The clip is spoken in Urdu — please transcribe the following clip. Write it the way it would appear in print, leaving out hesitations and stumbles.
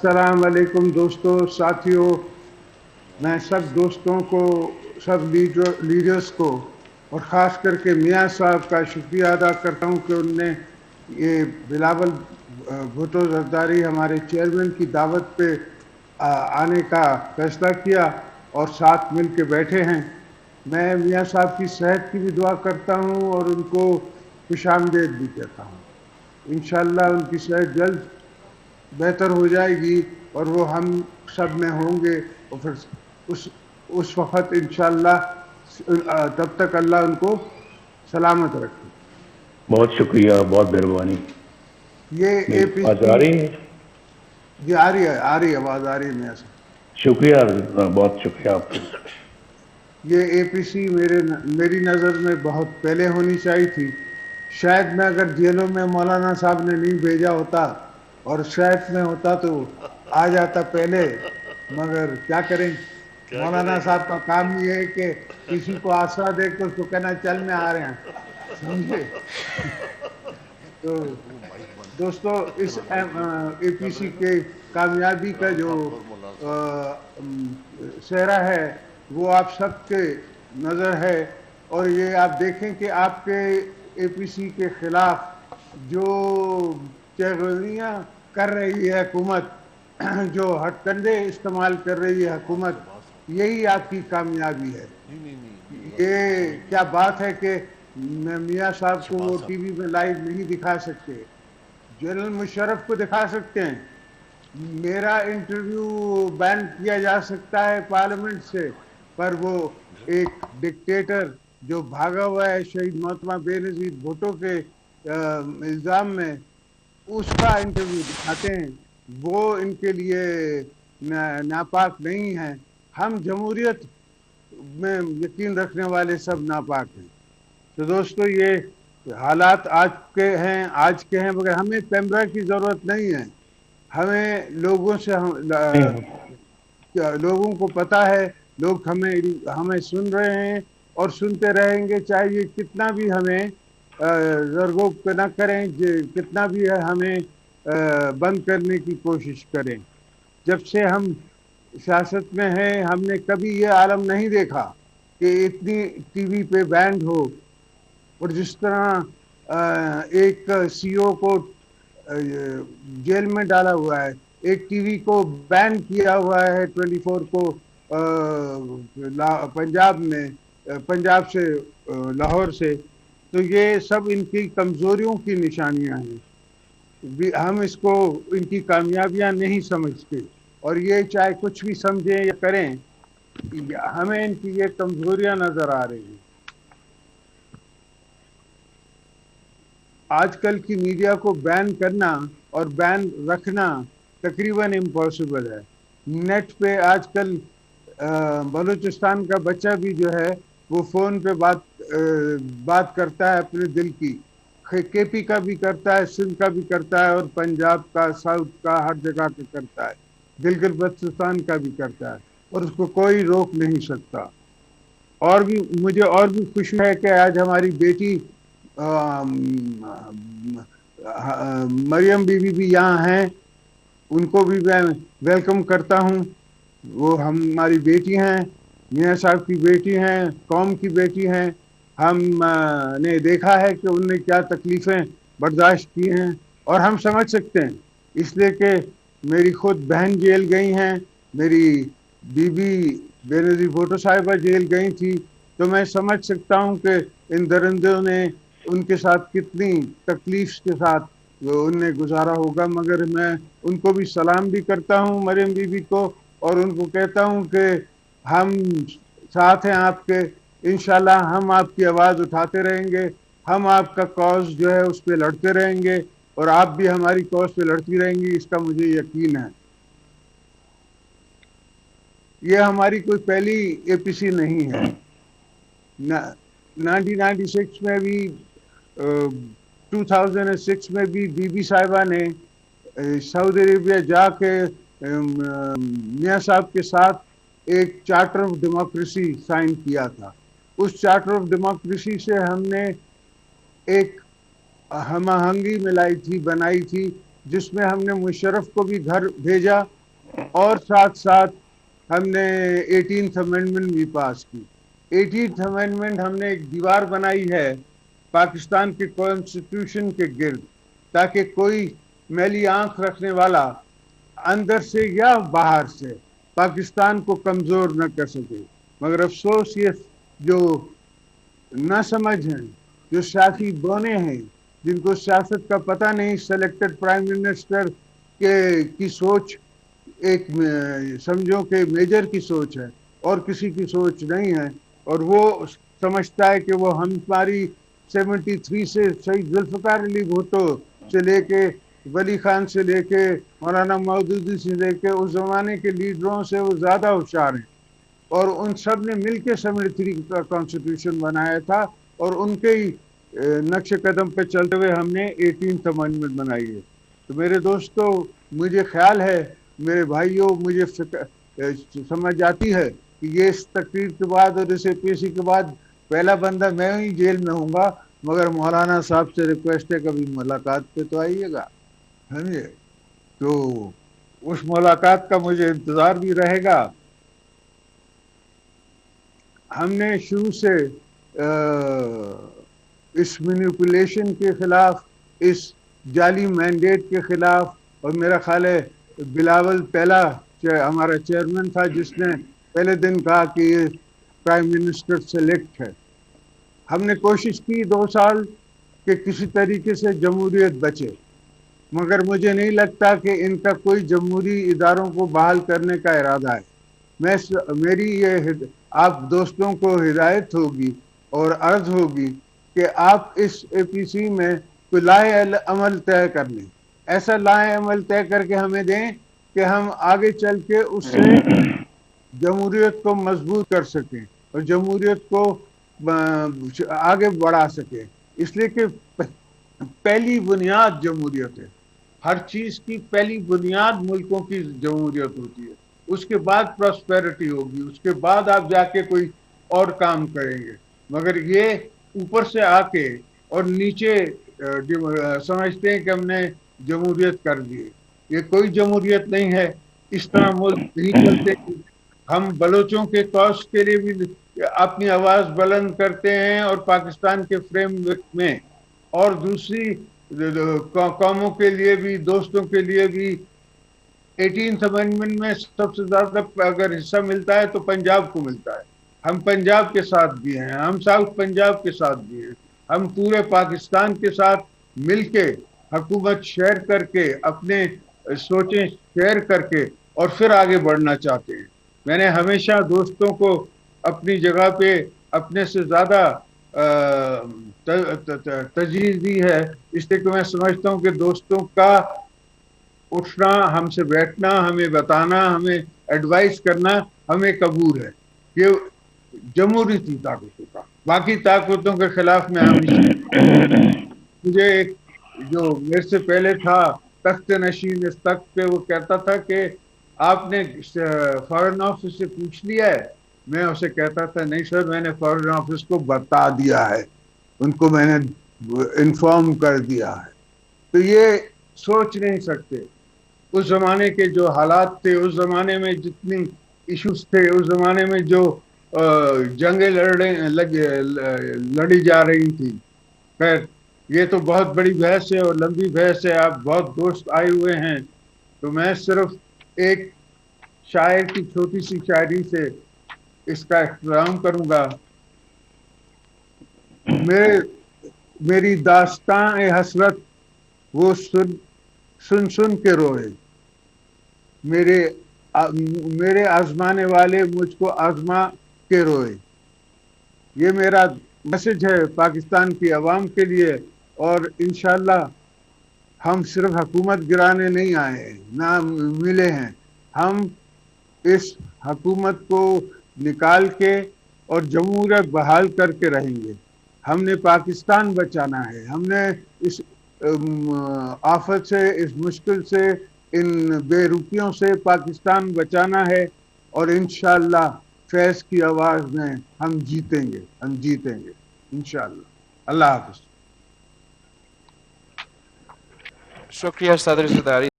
السلام علیکم دوستوں ساتھیوں، میں سب دوستوں کو، سب لیڈرز کو اور خاص کر کے میاں صاحب کا شکریہ ادا کرتا ہوں کہ ان نے یہ بلاول بھٹو زرداری ہمارے چیئرمین کی دعوت پہ آنے کا فیصلہ کیا اور ساتھ مل کے بیٹھے ہیں۔ میں میاں صاحب کی صحت کی بھی دعا کرتا ہوں اور ان کو خوش آمدید بھی کہتا ہوں۔ انشاءاللہ ان کی صحت جلد بہتر ہو جائے گی اور وہ ہم سب میں ہوں گے، اور پھر اس اس وقت انشاءاللہ تب تک اللہ ان کو سلامت رکھے۔ بہت شکریہ، بہت مہربانی۔ یہ اے میری پی آواز سی آ رہی ہے؟ جی آ رہی آواز آ رہی ہے میاں صاحب۔ شکریہ، بہت شکریہ آپ کا۔ یہ اے پی سی میری نظر میں بہت پہلے ہونی چاہیے تھی۔ شاید میں اگر جیلوں میں مولانا صاحب نے نہیں بھیجا ہوتا اور شاید میں ہوتا تو آ جاتا پہلے، مگر کیا کریں، مولانا صاحب کا کام یہ ہے کہ کسی کو آسرا دے کے اس کو کہنا چل میں آ رہے ہیں، سمجھے؟ تو دوستو، اس اے پی سی کے کامیابی کا جو صحرا ہے وہ آپ سب کے نظر ہے، اور یہ آپ دیکھیں کہ آپ کے اے پی سی کے خلاف جو چغلیاں کر رہی ہے حکومت، جو ہتھ کنڈے استعمال کر رہی ہے حکومت، یہی آپ کی کامیابی ہے۔ یہ کیا بات ہے کہ میاں صاحب کو وہ ٹی وی میں لائیو نہیں دکھا سکتے، جنرل مشرف کو دکھا سکتے ہیں، میرا انٹرویو بین کیا جا سکتا ہے پارلیمنٹ سے، پر وہ ایک ڈکٹیٹر جو بھاگا ہوا ہے شہید محتمہ بے نظیر بھٹو کے الزام میں، اس کا انٹرویو دکھاتے ہیں، وہ ان کے لیے ناپاک نہیں ہے۔ ہم جمہوریت میں یقین رکھنے والے سب ناپاک ہیں۔ تو دوستو، یہ حالات آج کے ہیں، مگر ہمیں پیمرا کی ضرورت نہیں ہے۔ ہمیں لوگوں کو پتا ہے، لوگ ہمیں سن رہے ہیں اور سنتے رہیں گے، چاہے یہ کتنا بھی ہمیں زرگوب نہ کریں، کتنا بھی ہمیں بند کرنے کی کوشش کریں۔ جب سے ہم سیاست میں ہیں، ہم نے کبھی یہ عالم نہیں دیکھا کہ اتنی ٹی وی پہ بینڈ ہو، اور جس طرح ایک سی او کو جیل میں ڈالا ہوا ہے، ایک ٹی وی کو بین کیا ہوا ہے 24 کو پنجاب میں، پنجاب سے، لاہور سے، تو یہ سب ان کی کمزوریوں کی نشانیاں ہیں۔ ہم اس کو ان کی کامیابیاں نہیں سمجھتے، اور یہ چاہے کچھ بھی سمجھیں یا کریں، ہمیں ان کی یہ کمزوریاں نظر آ رہی ہیں۔ آج کل کی میڈیا کو بین کرنا اور بین رکھنا تقریباً امپاسبل ہے۔ نیٹ پہ آج کل بلوچستان کا بچہ بھی جو ہے وہ فون پہ بات کرتا ہے اپنے دل کی، کے پی کا بھی کرتا ہے، سندھ کا بھی کرتا ہے، اور پنجاب کا، ساؤتھ کا، ہر جگہ کا کرتا ہے، گلگت بلتستان کا بھی کرتا ہے، اور اس کو کوئی روک نہیں سکتا۔ مجھے اور بھی خوشی ہے کہ آج ہماری بیٹی مریم بی بی بھی یہاں ہیں، ان کو بھی میں ویلکم کرتا ہوں۔ وہ ہماری بیٹی ہیں، میاں صاحب کی بیٹی ہیں، قوم کی بیٹی ہیں۔ ہم نے دیکھا ہے کہ ان نے کیا تکلیفیں برداشت کی ہیں، اور ہم سمجھ سکتے ہیں، اس لیے کہ میری خود بہن جیل گئی ہیں، میری بی بی بے نظیر بھٹو صاحبہ جیل گئی تھی، تو میں سمجھ سکتا ہوں کہ ان درندوں نے ان کے ساتھ کتنی تکلیف کے ساتھ ان نے گزارا ہوگا۔ مگر میں ان کو بھی سلام بھی کرتا ہوں، مریم بی بی کو، اور ان کو کہتا ہوں کہ ہم ساتھ ہیں آپ کے، انشاءاللہ ہم آپ کی آواز اٹھاتے رہیں گے، ہم آپ کا کاز جو ہے اس پہ لڑتے رہیں گے، اور آپ بھی ہماری کاز پہ لڑتی رہیں گی، اس کا مجھے یقین ہے۔ یہ ہماری کوئی پہلی اے پی سی نہیں ہے۔ 1996 میں بھی، 2006 میں بھی بی بی صاحبہ نے سعودی عربیہ جا کے میاں صاحب کے ساتھ ایک چارٹر آف ڈیموکریسی سائن کیا تھا۔ اس چارٹر آف ڈیموکریسی سے ہم نے ایک ہم آہنگی بنائی تھی جس میں ہم نے مشرف کو بھی گھر بھیجا اور ساتھ ساتھ ہم نے 18th امینڈمنٹ بھی پاس کی. 18th امینڈمنٹ ہم نے ایک دیوار بنائی ہے پاکستان کے کانسٹیٹیوشن کے گرد تاکہ کوئی میلی آنکھ رکھنے والا اندر سے یا باہر سے پاکستان کو کمزور نہ کر سکے. مگر افسوس یہ جو نہ سمجھ ہیں، جو سیاسی بونے ہیں، جن کو سیاست کا پتہ نہیں، سلیکٹڈ پرائم منسٹر کی سوچ ایک سمجھو کہ میجر کی سوچ ہے اور کسی کی سوچ نہیں ہے، اور وہ سمجھتا ہے کہ وہ ہماری 73 سے شہید ذوالفقار علی بھٹو سے لے کے ولی خان سے لے کے مولانا مودودی سے لے کے اس زمانے کے لیڈروں سے وہ زیادہ ہوشیار ہیں، اور ان سب نے مل کے 73 کا کانسٹیٹیوشن بنایا تھا، اور ان کے ہی نقش قدم پہ چلتے ہوئے ہم نے 18th امینڈمنٹ بنائی ہے. تو میرے دوستو، مجھے خیال ہے، میرے بھائیوں، مجھے سمجھ آتی ہے کہ یہ اس تقریر کے بعد اور اس APC کے بعد پہلا بندہ میں ہی جیل میں ہوں گا، مگر مولانا صاحب سے ریکویسٹ ہے کبھی ملاقات پہ تو آئیے گا. سمجھے؟ تو اس ملاقات کا مجھے انتظار بھی رہے گا. ہم نے شروع سے اس مینیپولیشن کے خلاف، اس جعلی مینڈیٹ کے خلاف، اور میرا خیال ہے بلاول پہلا ہمارا چیئرمین تھا جس نے پہلے دن کہا کہ یہ پرائم منسٹر سلیکٹ ہے. ہم نے کوشش کی 2 سال کہ کسی طریقے سے جمہوریت بچے، مگر مجھے نہیں لگتا کہ ان کا کوئی جمہوری اداروں کو بحال کرنے کا ارادہ ہے. میری یہ آپ دوستوں کو ہدایت ہوگی اور عرض ہوگی کہ آپ اس APC میں کوئی لائحہ عمل طے کر لیں، ایسا لائحہ عمل طے کر کے ہمیں دیں کہ ہم آگے چل کے اس سے جمہوریت کو مضبوط کر سکیں اور جمہوریت کو آگے بڑھا سکیں. اس لیے کہ پہلی بنیاد جمہوریت ہے. ہر چیز کی پہلی بنیاد ملکوں کی جمہوریت ہوتی ہے، اس کے بعد پراسپیرٹی ہوگی، اس کے بعد آپ جا کے کوئی اور کام کریں گے. مگر یہ اوپر سے آ کے اور نیچے سمجھتے ہیں کہ ہم نے جمہوریت کر دی. یہ کوئی جمہوریت نہیں ہے. اس طرح ملک نہیں چلتے. ہم بلوچوں کے کوس کے لیے بھی اپنی آواز بلند کرتے ہیں اور پاکستان کے فریم ورک میں، اور دوسری قوموں کے لیے بھی، دوستوں کے لیے بھی. 18th امینڈمنٹ میں سب سے زیادہ اگر حصہ ملتا ہے تو پنجاب کو ملتا ہے. ہم پنجاب کے ساتھ بھی ہیں، ہم ساؤتھ پنجاب کے ساتھ بھی ہیں. ہم پورے پاکستان کے ساتھ مل کے حکومت شیئر کر کے، اپنے سوچیں شیئر کر کے اور پھر آگے بڑھنا چاہتے ہیں. میں نے ہمیشہ دوستوں کو اپنی جگہ پہ اپنے سے زیادہ تجویز دی ہے، اس لیے کہ میں سمجھتا ہوں کہ دوستوں کا اٹھنا، ہم سے بیٹھنا، ہمیں بتانا، ہمیں ایڈوائز کرنا ہمیں قبول ہے. یہ جمہوری تھی طاقتوں کا، باقی طاقتوں کے خلاف میں ہمیشہ. مجھے ایک جو میرے سے پہلے تھا تخت نشین اس تخت پہ، وہ کہتا تھا کہ آپ نے فارن آفس سے پوچھ لیا ہے؟ میں اسے کہتا تھا نہیں سر، میں نے فارن آفس کو بتا دیا ہے، ان کو میں نے انفارم کر دیا ہے. تو یہ سوچ نہیں سکتے. اس زمانے کے جو حالات تھے، اس زمانے میں جتنی ایشوز تھے، اس زمانے میں جو جنگیں لڑی جا رہی تھی. خیر، یہ تو بہت بڑی بحث ہے اور لمبی بحث ہے. آپ بہت دوست آئے ہوئے ہیں، تو میں صرف ایک شاعر کی چھوٹی سی شاعری سے اس کا اختتام کروں گا. میری داستان حسرت وہ سن سن کے روئے، میرے آزمانے والے مجھ کو آزما کے روئے. یہ میرا میسج ہے پاکستان کی عوام کے لیے. اور انشاءاللہ ہم صرف حکومت گرانے نہیں آئے ہیں، نہ ملے ہیں. ہم اس حکومت کو نکال کے اور جمہوریت بحال کر کے رہیں گے. ہم نے پاکستان بچانا ہے. ہم نے اس آفت سے، اس مشکل سے، ان بے روپیوں سے پاکستان بچانا ہے. اور انشاءاللہ فیض کی آواز میں ہم جیتیں گے، ہم جیتیں گے انشاءاللہ. اللہ حافظ. شکریہ صدر صداری